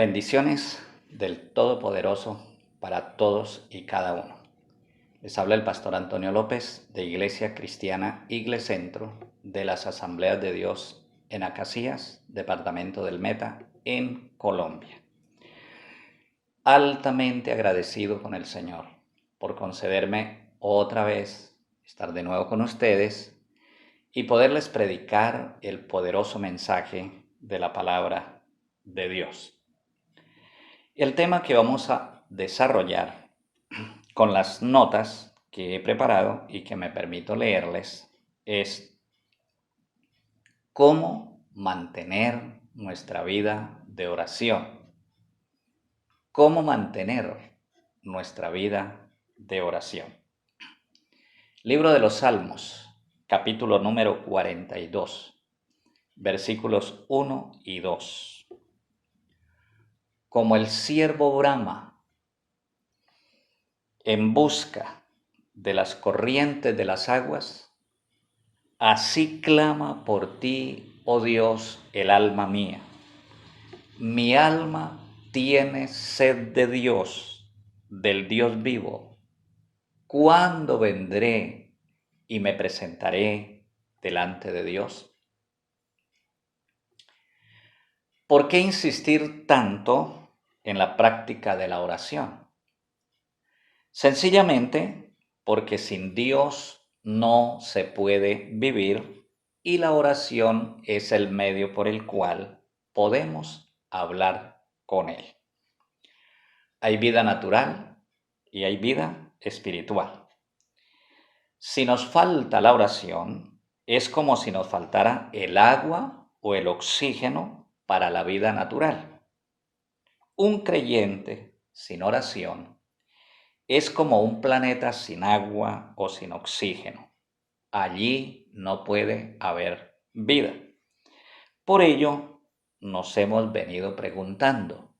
Bendiciones del Todopoderoso para todos y cada uno. Les habla el pastor Antonio López de Iglesia Cristiana Iglecentro de las Asambleas de Dios en Acacías, departamento del Meta, en Colombia. Altamente agradecido con el Señor por concederme otra vez estar de nuevo con ustedes y poderles predicar el poderoso mensaje de la palabra de Dios. El tema que vamos a desarrollar con las notas que he preparado y que me permito leerles es cómo mantener nuestra vida de oración. Cómo mantener nuestra vida de oración. Libro de los Salmos, capítulo número 42, versículos 1 y 2. Como el ciervo brama en busca de las corrientes de las aguas, así clama por ti, oh Dios, el alma mía. Mi alma tiene sed de Dios, del Dios vivo. ¿Cuándo vendré y me presentaré delante de Dios? ¿Por qué insistir tanto en la práctica de la oración? Sencillamente porque sin Dios no se puede vivir y la oración es el medio por el cual podemos hablar con Él. Hay vida natural y hay vida espiritual. Si nos falta la oración, es como si nos faltara el agua o el oxígeno para la vida natural. Un creyente sin oración es como un planeta sin agua o sin oxígeno. Allí no puede haber vida. Por ello, nos hemos venido preguntando,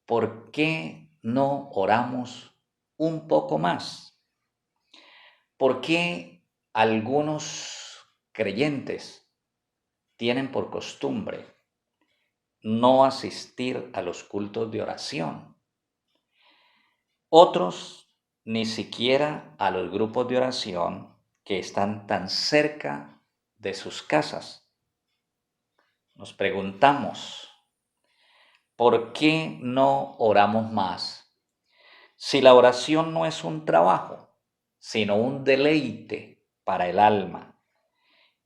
¿por qué no oramos un poco más? ¿Por qué algunos creyentes tienen por costumbre no asistir a los cultos de oración? Otros ni siquiera a los grupos de oración que están tan cerca de sus casas. Nos preguntamos, ¿por qué no oramos más? Si la oración no es un trabajo, sino un deleite para el alma,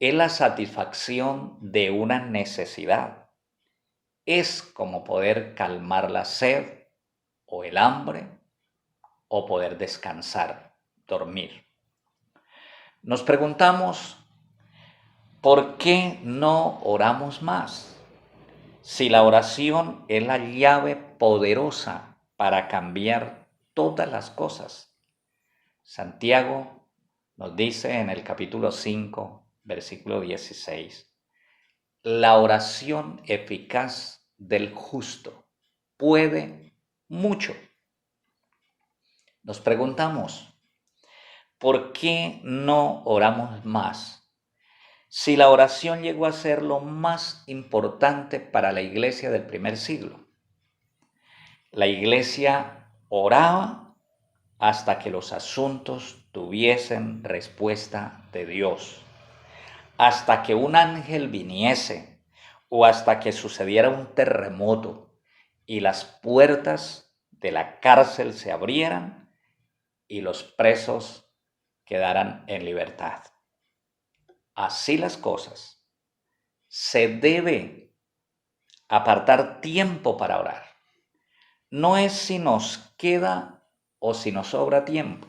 es la satisfacción de una necesidad. Es como poder calmar la sed o el hambre o poder descansar, dormir. Nos preguntamos, ¿por qué no oramos más? Si la oración es la llave poderosa para cambiar todas las cosas. Santiago nos dice en el capítulo 5, versículo 16, la oración eficaz del justo puede mucho. Nos preguntamos, ¿por qué no oramos más? Si la oración llegó a ser lo más importante para la iglesia del primer siglo. La iglesia oraba hasta que los asuntos tuviesen respuesta de Dios, hasta que un ángel viniese o hasta que sucediera un terremoto y las puertas de la cárcel se abrieran y los presos quedaran en libertad. Así las cosas, se debe apartar tiempo para orar. No es si nos queda o si nos sobra tiempo.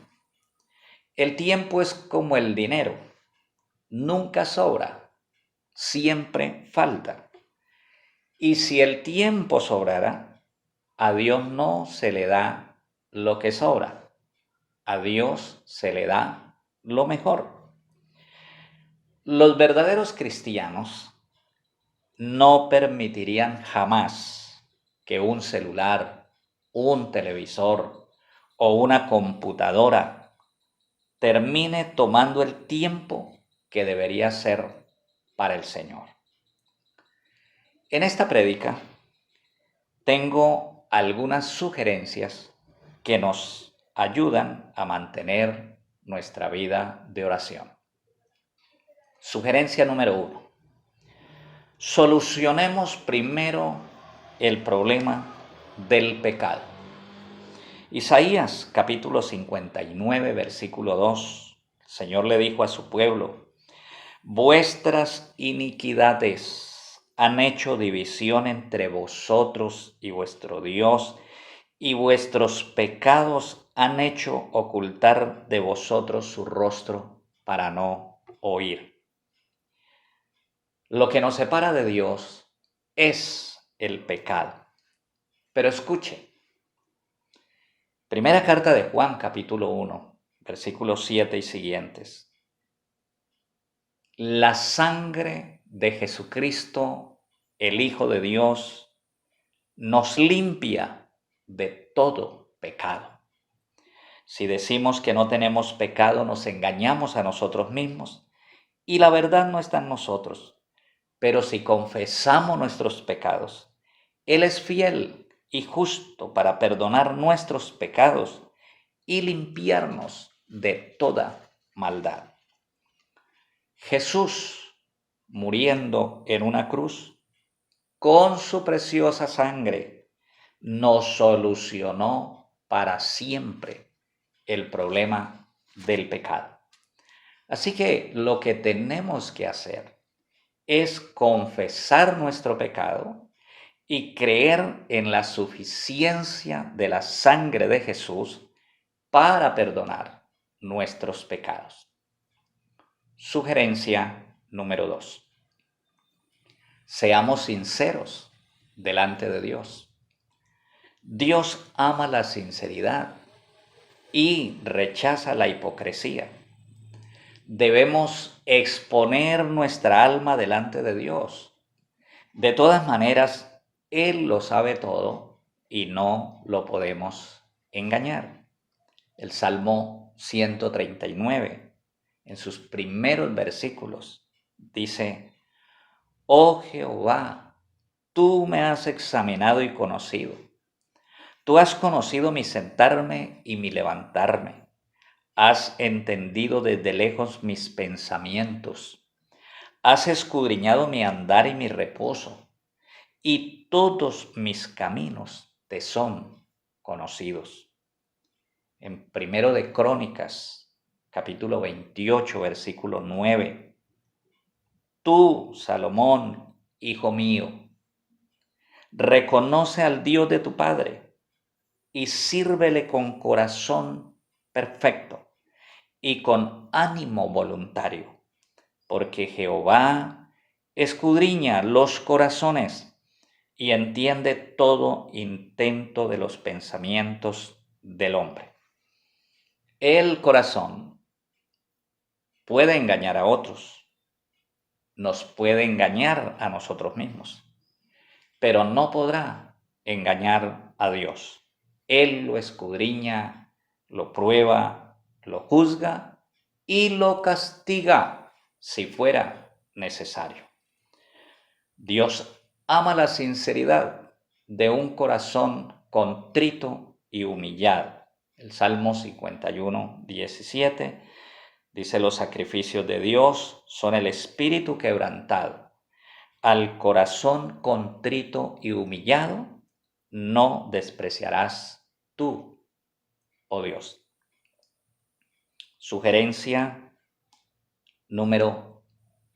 El tiempo es como el dinero, nunca sobra, siempre falta. Y si el tiempo sobrara, a Dios no se le da lo que sobra, a Dios se le da lo mejor. Los verdaderos cristianos no permitirían jamás que un celular, un televisor o una computadora termine tomando el tiempo que debería ser para el Señor. En esta prédica tengo algunas sugerencias que nos ayudan a mantener nuestra vida de oración. Sugerencia número 1. Solucionemos primero el problema del pecado. Isaías capítulo 59, versículo 2. El Señor le dijo a su pueblo: vuestras iniquidades han hecho división entre vosotros y vuestro Dios, y vuestros pecados han hecho ocultar de vosotros su rostro para no oír. Lo que nos separa de Dios es el pecado. Pero escuche, primera carta de Juan, capítulo 1, versículos 7 y siguientes. La sangre de Jesucristo, el Hijo de Dios, nos limpia de todo pecado. Si decimos que no tenemos pecado, nos engañamos a nosotros mismos y la verdad no está en nosotros. Pero si confesamos nuestros pecados, Él es fiel y justo para perdonar nuestros pecados y limpiarnos de toda maldad. Jesús, muriendo en una cruz, con su preciosa sangre, nos solucionó para siempre el problema del pecado. Así que lo que tenemos que hacer es confesar nuestro pecado y creer en la suficiencia de la sangre de Jesús para perdonar nuestros pecados. Sugerencia número 2. Seamos sinceros delante de Dios. Dios ama la sinceridad y rechaza la hipocresía. Debemos exponer nuestra alma delante de Dios. De todas maneras, Él lo sabe todo y no lo podemos engañar. El Salmo 139, en sus primeros versículos, dice: oh Jehová, tú me has examinado y conocido. Tú has conocido mi sentarme y mi levantarme. Has entendido desde lejos mis pensamientos. Has escudriñado mi andar y mi reposo, y todos mis caminos te son conocidos. En Primero de Crónicas, capítulo 28, versículo 9. Tú, Salomón, hijo mío, reconoce al Dios de tu Padre y sírvele con corazón perfecto y con ánimo voluntario, porque Jehová escudriña los corazones y entiende todo intento de los pensamientos del hombre. El corazón puede engañar a otros, nos puede engañar a nosotros mismos, pero no podrá engañar a Dios. Él lo escudriña, lo prueba, lo juzga y lo castiga si fuera necesario. Dios ama la sinceridad de un corazón contrito y humillado. El Salmo 51, 17 dice: los sacrificios de Dios son el espíritu quebrantado. Al corazón contrito y humillado no despreciarás tú, oh Dios. Sugerencia número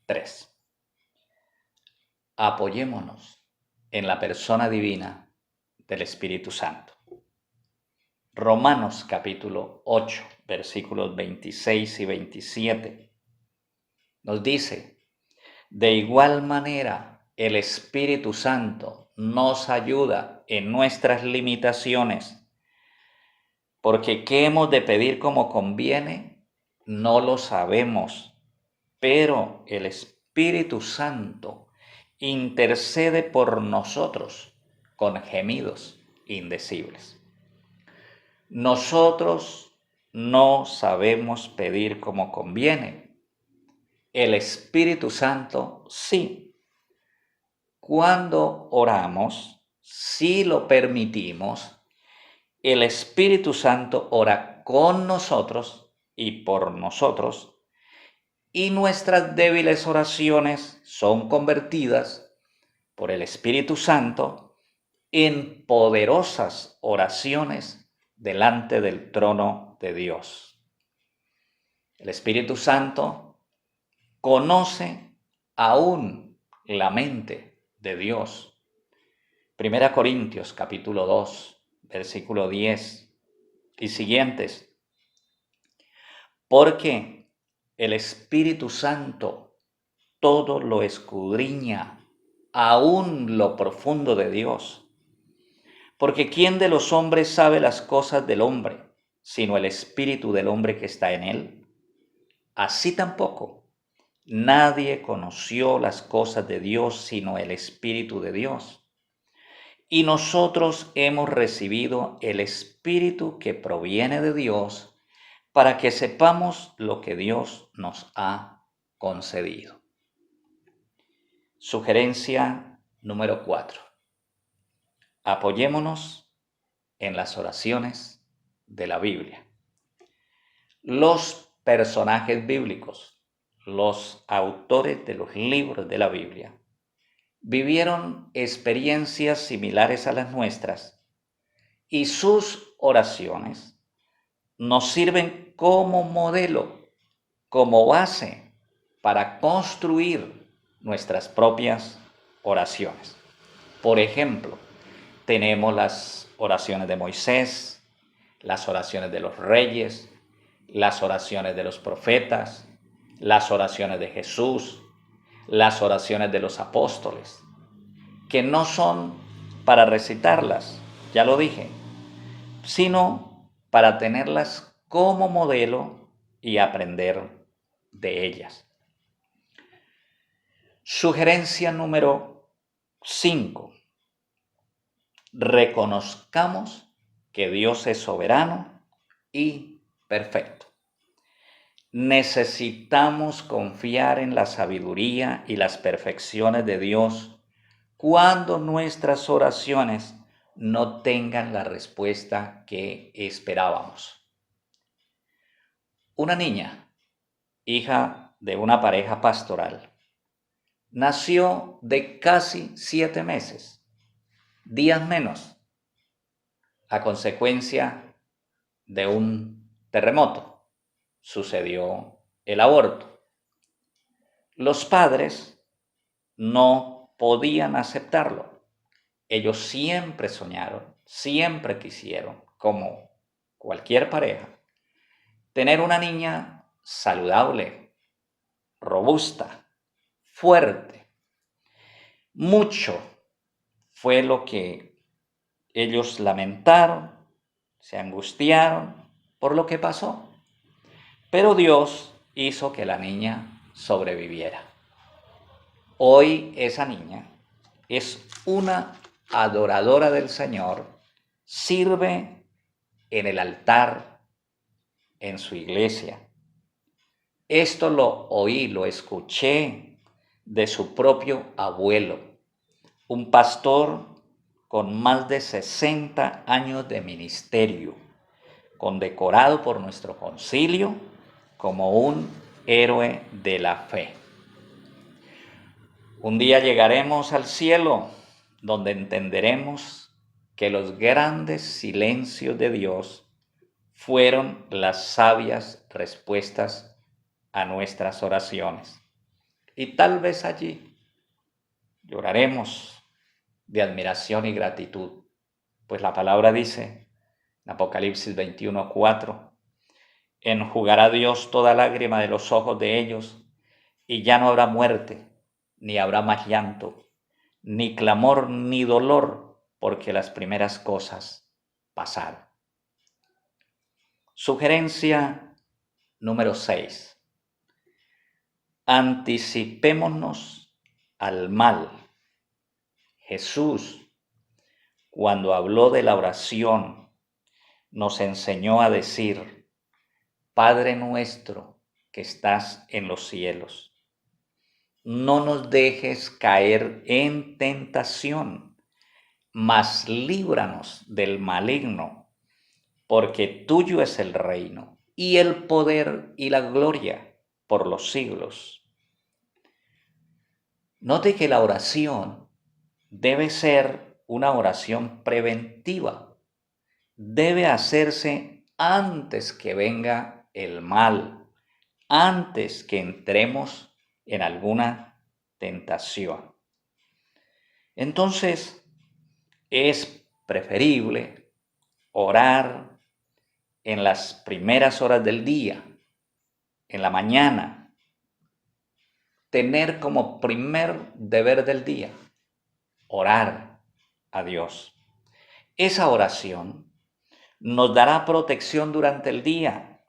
3. Apoyémonos en la persona divina del Espíritu Santo. Romanos capítulo 8, versículos 26 y 27 nos dice: de igual manera, el Espíritu Santo nos ayuda en nuestras limitaciones, porque ¿qué hemos de pedir como conviene? No lo sabemos, pero el Espíritu Santo intercede por nosotros con gemidos indecibles. Nosotros no sabemos pedir como conviene. El Espíritu Santo sí. Cuando oramos, si lo permitimos, el Espíritu Santo ora con nosotros y por nosotros, y nuestras débiles oraciones son convertidas por el Espíritu Santo en poderosas oraciones delante del trono de Dios. El Espíritu Santo conoce aún la mente de Dios. 1 Corintios capítulo 2, versículo 10 y siguientes. Porque el Espíritu Santo todo lo escudriña, aún lo profundo de Dios. Porque ¿quién de los hombres sabe las cosas del hombre, sino el espíritu del hombre que está en él? Así tampoco, nadie conoció las cosas de Dios, sino el Espíritu de Dios. Y nosotros hemos recibido el Espíritu que proviene de Dios, para que sepamos lo que Dios nos ha concedido. Sugerencia número 4. Apoyémonos en las oraciones de la Biblia. Los personajes bíblicos, los autores de los libros de la Biblia, vivieron experiencias similares a las nuestras y sus oraciones nos sirven como modelo, como base para construir nuestras propias oraciones. Por ejemplo, tenemos las oraciones de Moisés, las oraciones de los reyes, las oraciones de los profetas, las oraciones de Jesús, las oraciones de los apóstoles, que no son para recitarlas, ya lo dije, sino para tenerlas como modelo y aprender de ellas. Sugerencia número 5. Reconozcamos que Dios es soberano y perfecto. Necesitamos confiar en la sabiduría y las perfecciones de Dios cuando nuestras oraciones no tengan la respuesta que esperábamos. Una niña, hija de una pareja pastoral, nació de casi 7 meses, días menos, a consecuencia de un terremoto. Sucedió el aborto. Los padres no podían aceptarlo. Ellos siempre soñaron, siempre quisieron, como cualquier pareja, tener una niña saludable, robusta, fuerte. Mucho fue lo que ellos lamentaron, se angustiaron por lo que pasó. Pero Dios hizo que la niña sobreviviera. Hoy esa niña es una adoradora del Señor, sirve en el altar, en su iglesia. Esto lo oí, lo escuché de su propio abuelo, un pastor con más de 60 años de ministerio, condecorado por nuestro concilio como un héroe de la fe. Un día llegaremos al cielo, donde entenderemos que los grandes silencios de Dios fueron las sabias respuestas a nuestras oraciones. Y tal vez allí lloraremos de admiración y gratitud, pues la palabra dice en Apocalipsis 21:4, enjugará Dios toda lágrima de los ojos de ellos, y ya no habrá muerte, ni habrá más llanto, ni clamor, ni dolor, porque las primeras cosas pasaron. Sugerencia número 6. Anticipémonos al mal. Jesús, cuando habló de la oración, nos enseñó a decir: Padre nuestro que estás en los cielos, no nos dejes caer en tentación, mas líbranos del maligno, porque tuyo es el reino, y el poder y la gloria por los siglos. Note que la oración debe ser una oración preventiva. Debe hacerse antes que venga el mal, antes que entremos en alguna tentación. Entonces, es preferible orar en las primeras horas del día, en la mañana, tener como primer deber del día orar a Dios. Esa oración nos dará protección durante el día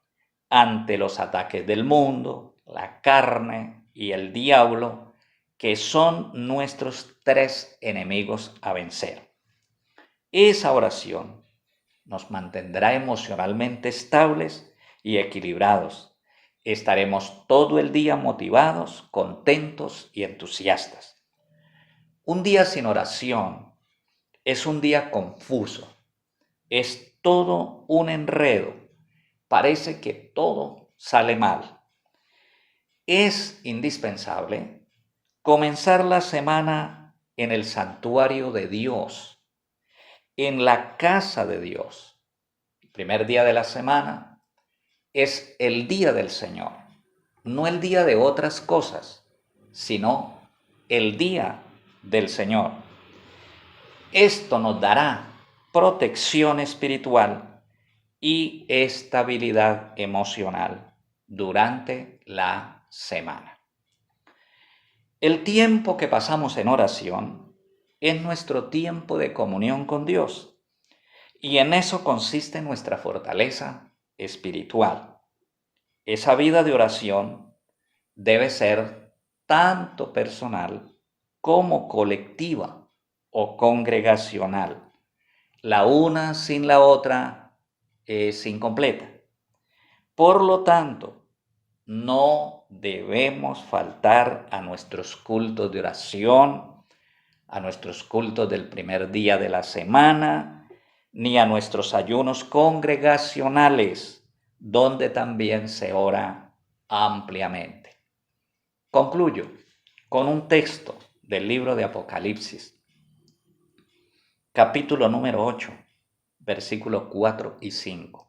ante los ataques del mundo, la carne y el diablo, que son nuestros tres enemigos a vencer. Esa oración nos mantendrá emocionalmente estables y equilibrados. Estaremos todo el día motivados, contentos y entusiastas. Un día sin oración es un día confuso, es todo un enredo, parece que todo sale mal. Es indispensable comenzar la semana en el santuario de Dios, en la casa de Dios. El primer día de la semana es el día del Señor, no el día de otras cosas, sino el día del Señor. Esto nos dará protección espiritual y estabilidad emocional durante la semana. El tiempo que pasamos en oración es nuestro tiempo de comunión con Dios, y en eso consiste nuestra fortaleza espiritual. Esa vida de oración debe ser tanto personal como colectiva o congregacional. La una sin la otra es incompleta. Por lo tanto, no debemos faltar a nuestros cultos de oración, a nuestros cultos del primer día de la semana, ni a nuestros ayunos congregacionales, donde también se ora ampliamente. Concluyo con un texto del libro de Apocalipsis, capítulo número 8, versículos 4 y 5.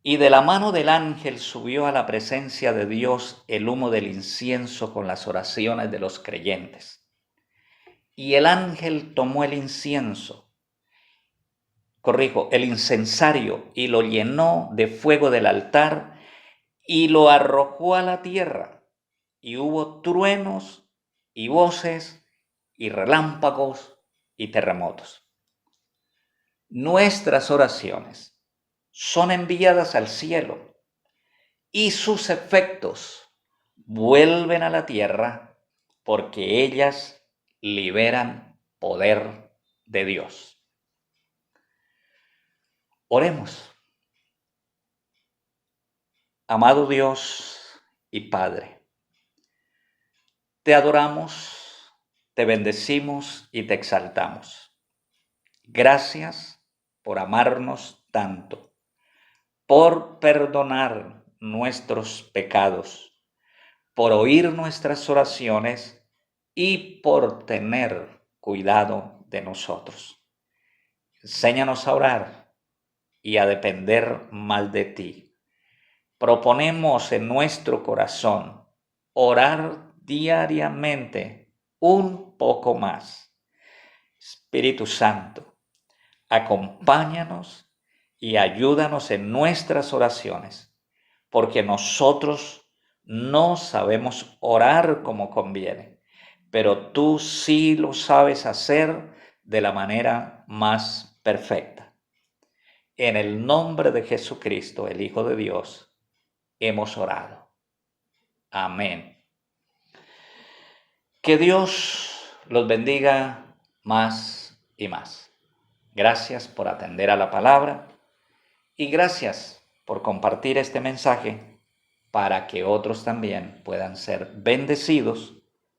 Y de la mano del ángel subió a la presencia de Dios el humo del incienso con las oraciones de los creyentes. Y el ángel tomó el incensario, y lo llenó de fuego del altar y lo arrojó a la tierra. Y hubo truenos y voces y relámpagos y terremotos. Nuestras oraciones son enviadas al cielo y sus efectos vuelven a la tierra porque ellas liberan poder de Dios. Oremos. Amado Dios y Padre, te adoramos, te bendecimos y te exaltamos. Gracias por amarnos tanto, por perdonar nuestros pecados, por oír nuestras oraciones y por tener cuidado de nosotros. Enséñanos a orar y a depender más de ti. Proponemos en nuestro corazón orar diariamente un poco más. Espíritu Santo, acompáñanos y ayúdanos en nuestras oraciones, porque nosotros no sabemos orar como conviene, pero tú sí lo sabes hacer de la manera más perfecta. En el nombre de Jesucristo, el Hijo de Dios, hemos orado. Amén. Que Dios los bendiga más y más. Gracias por atender a la palabra y gracias por compartir este mensaje para que otros también puedan ser bendecidos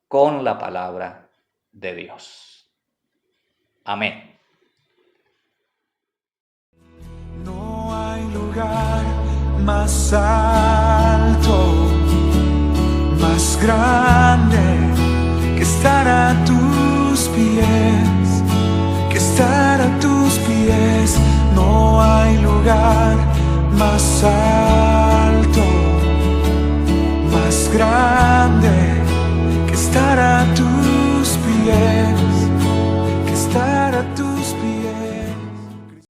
con la palabra de Dios. Amén. No hay lugar más alto, más grande que estar a tus pies, que estar a tus pies. No hay lugar más alto.